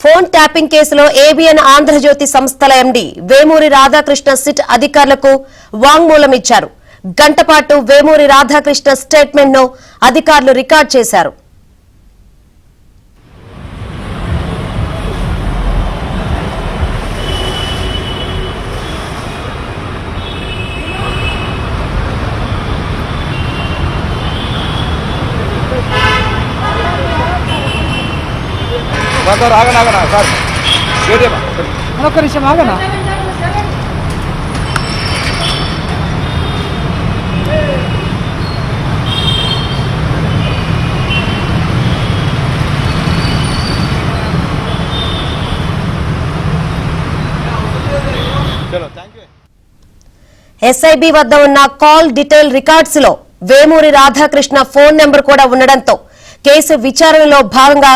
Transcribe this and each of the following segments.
Phone tapping కేసులో ABN Andhra Jyothi సంస్థల MD Vemuri Radhakrishna SIT అధికారులకు వాంగ్మూలం ఇచ్చారు. గంటపాటు వేమూరి రాధాకృష్ణ స్టేట్మెంట్ ను అధికారులు రికార్డ్ చేశారు. సార్ ఆగనా సార్ ఒక్క నిమిషం ఆగనా. ఎస్ఐబి వద్ద ఉన్న కాల్ డీటెయిల్ రికార్డ్స్ లో వేమూరి రాధాకృష్ణ ఫోన్ నెంబర్ కూడా ఉండడంతో కేసు విచారణలో భాగంగా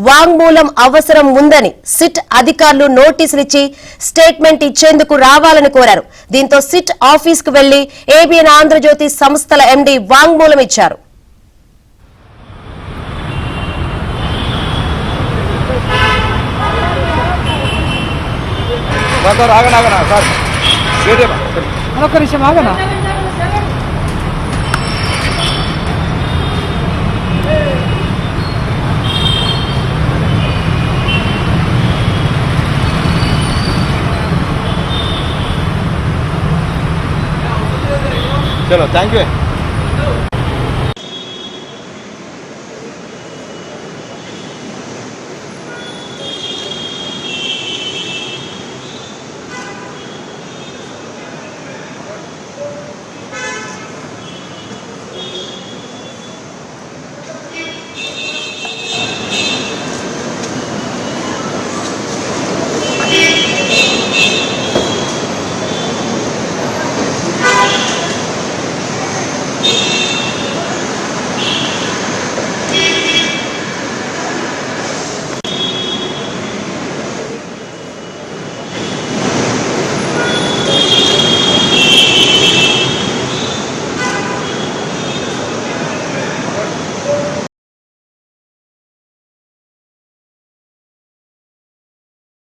వాంగ్మూలం అవసరం ఉందని సిట్ అధికారులు నోటీసులు ఇచ్చి స్టేట్మెంట్ ఇచ్చేందుకు రావాలని కోరారు. దీంతో సిట్ ఆఫీస్ కు వెళ్లి ఏబిఎన్ ఆంధ్రజ్యోతి సంస్థల ఎండీ వాంగ్మూలం ఇచ్చారు. ఆగనా సార్ ఒక్క నిమిషం ఆగనా. చలో థ్యాంక్ యూ.